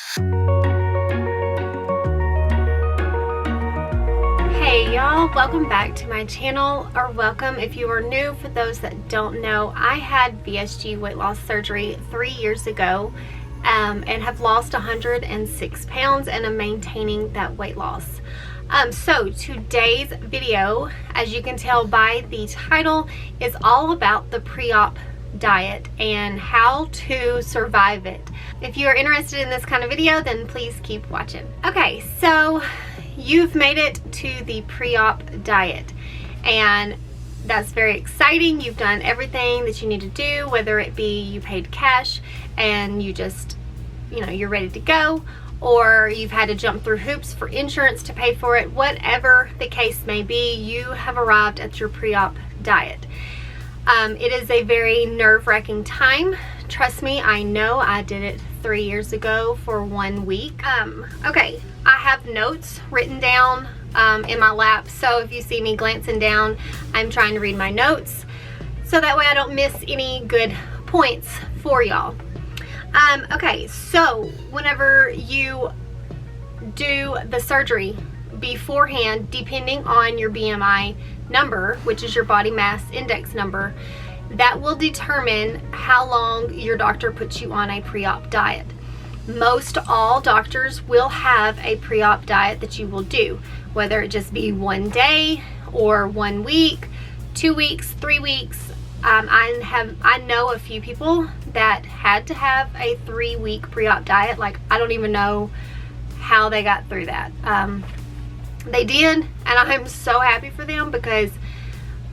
Hey y'all, welcome back to my channel, or welcome if you are new. For those that don't know, I had VSG weight loss surgery 3 years ago and have lost 106 pounds and am maintaining that weight loss. So today's video, as you can tell by the title, is all about the pre-op diet and how to survive it. If you are interested in this kind of video, then please keep watching. Okay, so you've made it to the pre-op diet, and that's very exciting. You've done everything that you need to do, whether it be you paid cash and you just, you're ready to go, or you've had to jump through hoops for insurance to pay for it. Whatever the case may be, you have arrived at your pre-op diet. It is a very nerve-wracking time. Trust me, I know. I did it 3 years ago for 1 week. Okay, I have notes written down in my lap, so if you see me glancing down, I'm trying to read my notes so that way I don't miss any good points for y'all. Okay, so whenever you do the surgery beforehand, depending on your BMI number, which is your body mass index number, that will determine how long your doctor puts you on a pre-op diet. Most all doctors will have a pre-op diet that you will do, whether it just be 1 day or 1 week, 2 weeks, 3 weeks. I know a few people that had to have a 3-week pre-op diet. Like, I don't even know how they got through that. They did, and I'm so happy for them, because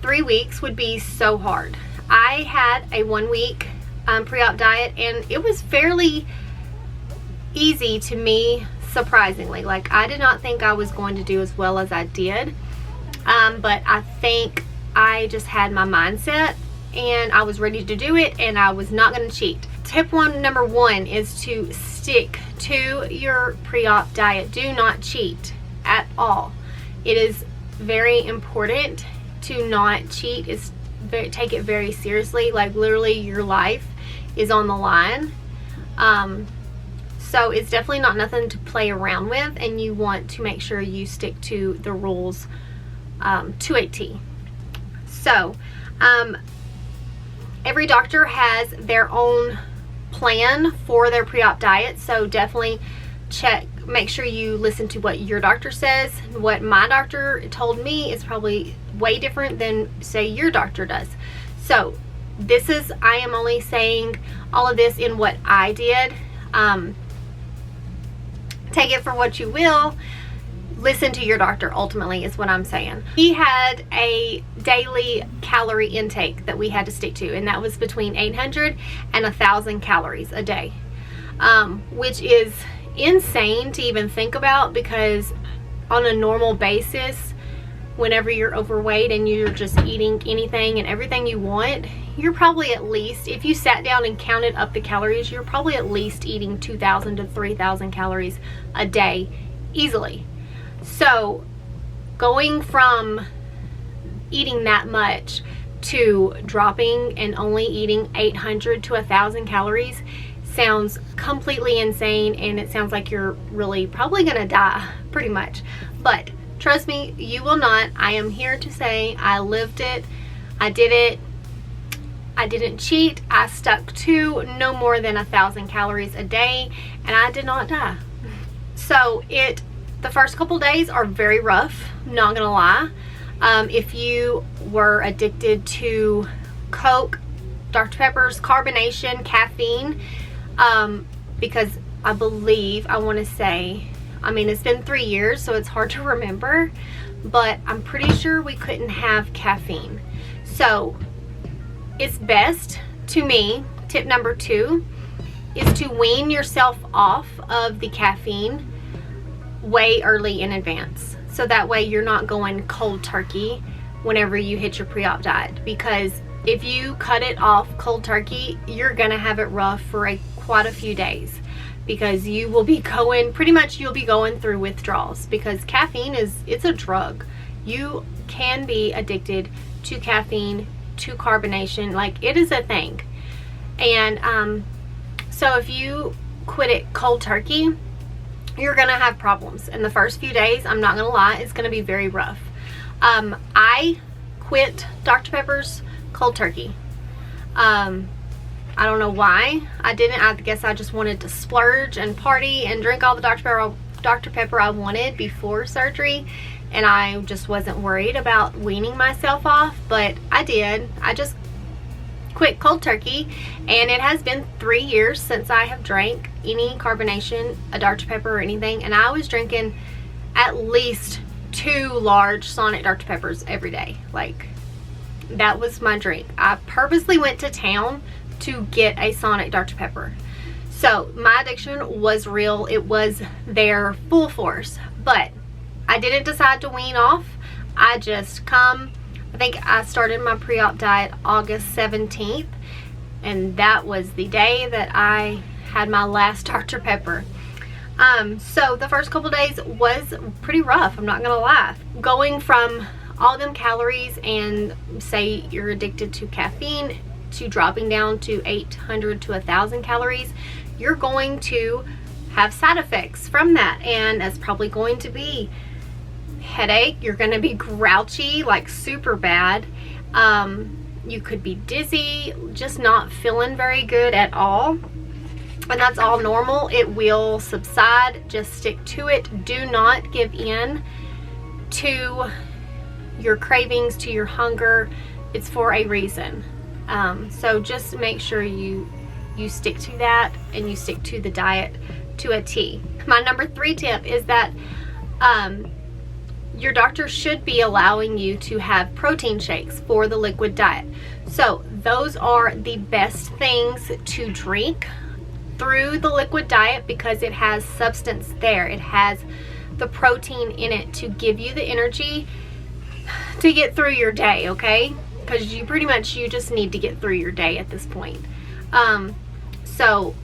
3 weeks would be so hard. I had a 1 week pre-op diet, and it was fairly easy to me, surprisingly. Like, I did not think I was going to do as well as I did, but I think I just had my mindset and I was ready to do it, and I was not going to cheat. Tip number one is to stick to your pre-op diet. Do not cheat at all. It is very important to not cheat. Take it very seriously. Like, literally your life is on the line. So it's definitely not nothing to play around with, and you want to make sure you stick to the rules to a T. So every doctor has their own plan for their pre-op diet, so definitely make sure you listen to what your doctor says. What my doctor told me is probably way different than, say, your doctor does. So I am only saying all of this in what I did. Take it for what you will. Listen to your doctor, ultimately, is what I'm saying. He had a daily calorie intake that we had to stick to, and that was between 800 and 1,000 calories a day, which is insane to even think about, because on a normal basis, whenever you're overweight and you're just eating anything and everything you want, you're probably, at least, if you sat down and counted up the calories, you're probably at least eating 2,000 to 3,000 calories a day easily. So going from eating that much to dropping and only eating 800 to 1,000 calories sounds completely insane, and it sounds like you're really probably gonna die, pretty much. But trust me, you will not. I am here to say I lived it. I did it. I didn't cheat. I stuck to no more than 1,000 calories a day, and I did not die. So the first couple days are very rough, not gonna lie. If you were addicted to Coke, Dr. Pepper's, carbonation, caffeine, because I want to say, it's been 3 years, so it's hard to remember, but I'm pretty sure we couldn't have caffeine. So it's best, to me, tip number 2 is to wean yourself off of the caffeine way early in advance, so that way you're not going cold turkey whenever you hit your pre-op diet, because if you cut it off cold turkey, you're gonna have it rough for quite a few days, because you will be going, pretty much you'll be going through withdrawals, because caffeine it's a drug. You can be addicted to caffeine, to carbonation, like, it is a thing. And so if you quit it cold turkey, you're gonna have problems. In the first few days, I'm not gonna lie, it's gonna be very rough. I quit Dr. Pepper's cold turkey. I don't know why I didn't. I guess I just wanted to splurge and party and drink all the Dr. Pepper I wanted before surgery, and I just wasn't worried about weaning myself off, but I did. I just quit cold turkey, and it has been 3 years since I have drank any carbonation, a Dr. Pepper or anything, and I was drinking at least 2 large Sonic Dr. Peppers every day. Like, that was my drink. I purposely went to town to get a Sonic Dr. Pepper. So my addiction was real. It was there full force, but I didn't decide to wean off. I just I think I started my pre-op diet August 17th, and that was the day that I had my last Dr. Pepper. So the first couple days was pretty rough, I'm not gonna lie. Going from all them calories and say you're addicted to caffeine to dropping down to 800 to 1,000 calories, you're going to have side effects from that, and that's probably going to be headache. You're going to be grouchy, like super bad. You could be dizzy, just not feeling very good at all, and that's all normal. It will subside. Just stick to it. Do not give in to your cravings, to your hunger. It's for a reason. So just make sure you stick to that, and you stick to the diet to a T. My number 3 tip is that your doctor should be allowing you to have protein shakes for the liquid diet. So those are the best things to drink through the liquid diet because it has substance there. It has the protein in it to give you the energy to get through your day, okay? Because you just need to get through your day at this point. So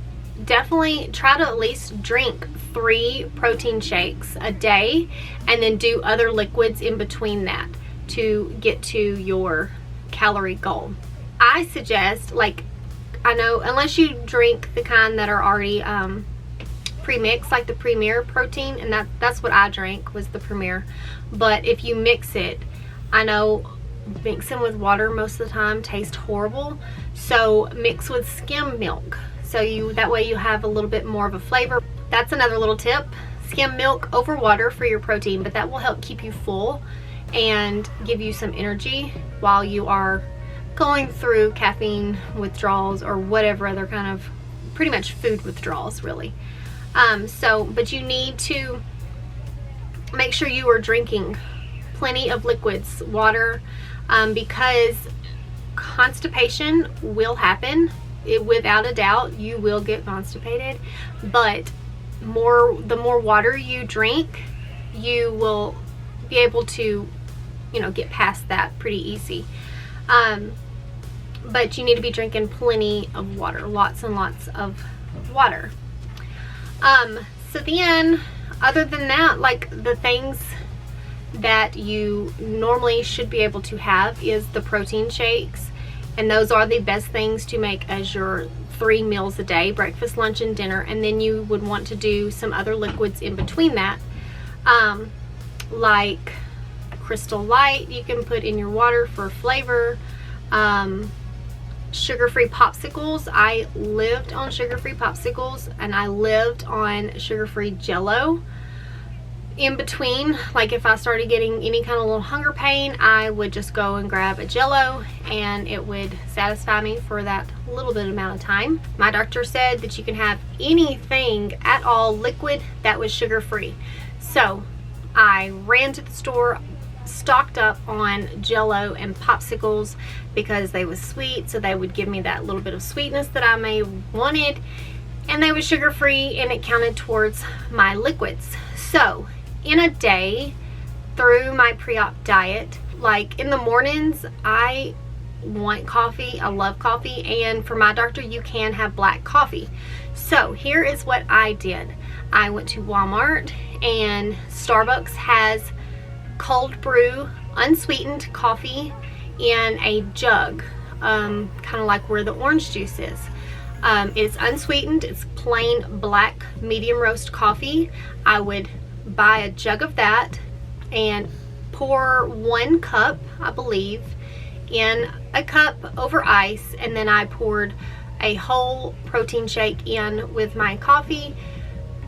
definitely try to at least drink 3 protein shakes a day, and then do other liquids in between that to get to your calorie goal. I suggest, like, I know unless you drink the kind that are already pre-mixed, like the Premier protein, and that's what I drank, was the Premier. But if you mix it, I know mixing with water most of the time tastes horrible, so mix with skim milk, so that way you have a little bit more of a flavor. That's another little tip. Skim milk over water for your protein, but that will help keep you full and give you some energy while you are going through caffeine withdrawals or whatever other kind of, pretty much food withdrawals really. But you need to make sure you are drinking plenty of liquids, water, because constipation will happen. Without a doubt, you will get constipated, but the more water you drink, you will be able to, get past that pretty easy. But you need to be drinking plenty of water, lots and lots of water. So then, other than that, like, the things that you normally should be able to have is the protein shakes, and those are the best things to make as your 3 meals a day, breakfast, lunch, and dinner. And then you would want to do some other liquids in between that, like Crystal Light you can put in your water for flavor, sugar-free popsicles. I lived on sugar-free popsicles, and I lived on sugar-free Jello. In between, like if I started getting any kind of little hunger pain, I would just go and grab a Jello, and it would satisfy me for that little bit amount of time. My doctor said that you can have anything at all liquid that was sugar-free. So I ran to the store, stocked up on Jello and popsicles because they was sweet, so they would give me that little bit of sweetness that I may wanted, and they were sugar-free, and it counted towards my liquids. So in a day through my pre-op diet, like in the mornings, I want coffee. I love coffee, and for my doctor, you can have black coffee. So here is what I did. I went to Walmart, and Starbucks has cold brew unsweetened coffee in a jug, kind of like where the orange juice is. It's unsweetened. It's plain black medium roast coffee. I would buy a jug of that and pour 1 cup, I believe, in a cup over ice, and then I poured a whole protein shake in with my coffee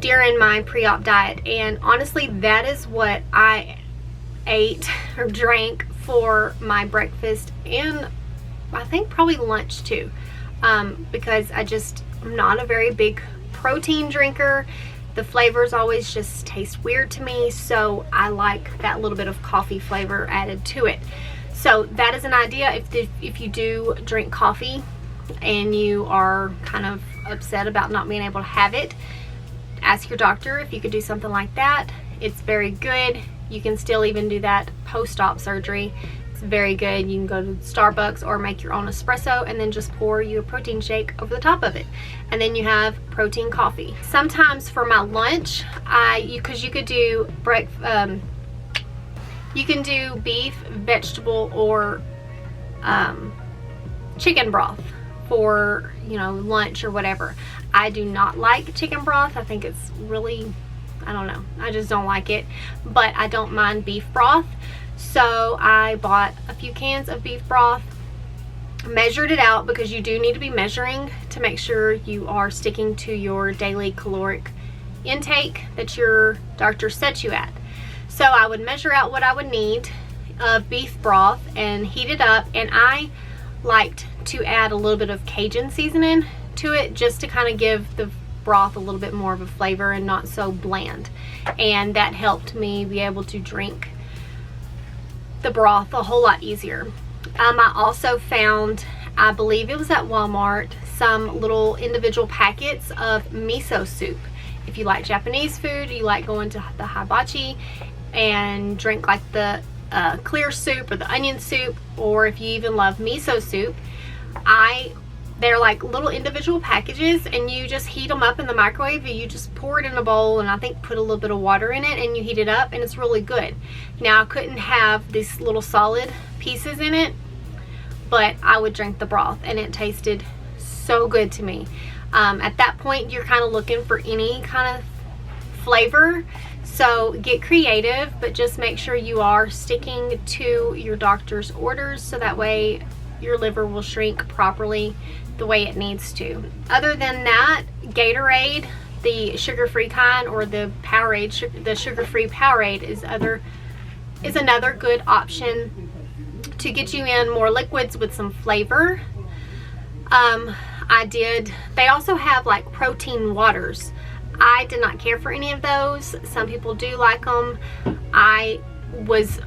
during my pre-op diet. And honestly, that is what I ate or drank for my breakfast, and I think probably lunch too, because I'm not a very big protein drinker. The flavors always just taste weird to me, so I like that little bit of coffee flavor added to it. So that is an idea. If you do drink coffee and you are kind of upset about not being able to have it, ask your doctor if you could do something like that. It's very good. You can still even do that post-op surgery. It's very good. You can go to Starbucks or make your own espresso and then just pour you a protein shake over the top of it, and then you have protein coffee. Sometimes for my lunch, because you could do you can do beef, vegetable, or chicken broth for, you know, lunch or whatever. I do not like chicken broth. I think it's really, I don't know, I just don't like it, but I don't mind beef broth. So I bought a few cans of beef broth, measured it out, because you do need to be measuring to make sure you are sticking to your daily caloric intake that your doctor set you at. So I would measure out what I would need of beef broth and heat it up, and I liked to add a little bit of Cajun seasoning to it just to kind of give the broth a little bit more of a flavor and not so bland, and that helped me be able to drink the broth a whole lot easier. I also found, I believe it was at Walmart, some little individual packets of miso soup. If you like Japanese food, you like going to the hibachi and drink like the clear soup or the onion soup, or if you even love miso soup, they're like little individual packages, and you just heat them up in the microwave. You just pour it in a bowl and I think put a little bit of water in it, and you heat it up, and it's really good. Now, I couldn't have these little solid pieces in it, but I would drink the broth, and it tasted so good to me. At that point, you're kind of looking for any kind of flavor, so get creative, but just make sure you are sticking to your doctor's orders, so that way your liver will shrink properly the way it needs to. Other than that, Gatorade, the sugar-free kind, or the Powerade, the sugar-free Powerade is another good option to get you in more liquids with some flavor. They also have like protein waters. I did not care for any of those. Some people do like them. I was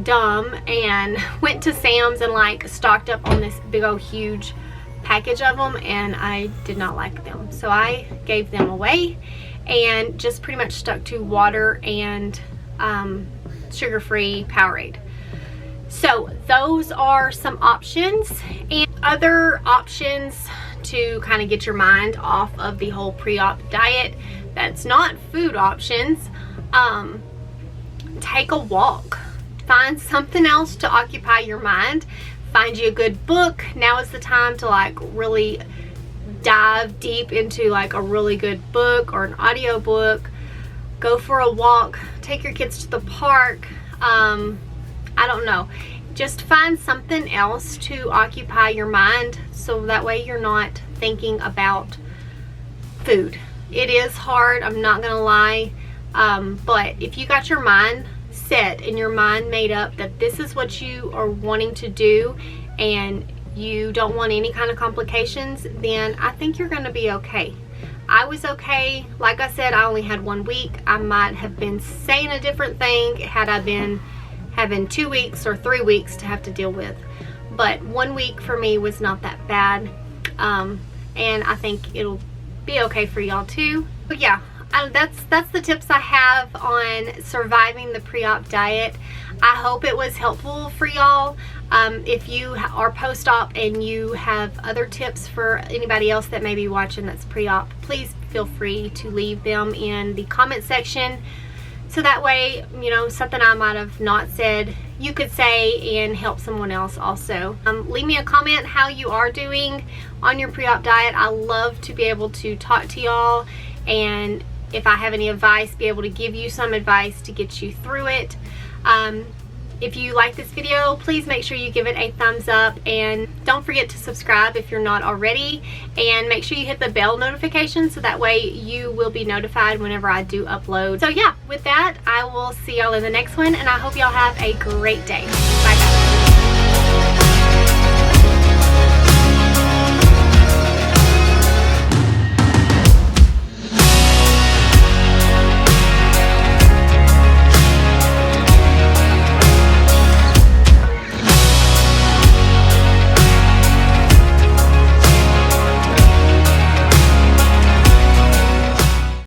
dumb and went to Sam's and like stocked up on this big old huge package of them, and I did not like them, so I gave them away and just pretty much stuck to water and sugar-free Powerade. So those are some options. And other options to kind of get your mind off of the whole pre-op diet that's not food options, take a walk. Find something else to occupy your mind. Find you a good book. Now is the time to like really dive deep into like a really good book or an audio book. Go for a walk. Take your kids to the park. I don't know. Just find something else to occupy your mind, so that way you're not thinking about food. It is hard, I'm not gonna lie, but if you got your mind set and your mind made up that this is what you are wanting to do and you don't want any kind of complications, then I think you're gonna be okay. I was okay. Like I said, I only had 1 week. I might have been saying a different thing had I been having 2 weeks or 3 weeks to have to deal with, but 1 week for me was not that bad, and I think it'll be okay for y'all too. But yeah, that's the tips I have on surviving the pre-op diet. I hope it was helpful for y'all. If you are post-op and you have other tips for anybody else that may be watching that's pre-op, please feel free to leave them in the comment section, so that way, you know, something I might have not said, you could say and help someone else also. Leave me a comment how you are doing on your pre-op diet. I love to be able to talk to y'all, and if I have any advice, be able to give you some advice to get you through it. If you like this video, please make sure you give it a thumbs up, and don't forget to subscribe if you're not already, and make sure you hit the bell notification so that way you will be notified whenever I do upload. So yeah, with that, I will see y'all in the next one, and I hope y'all have a great day.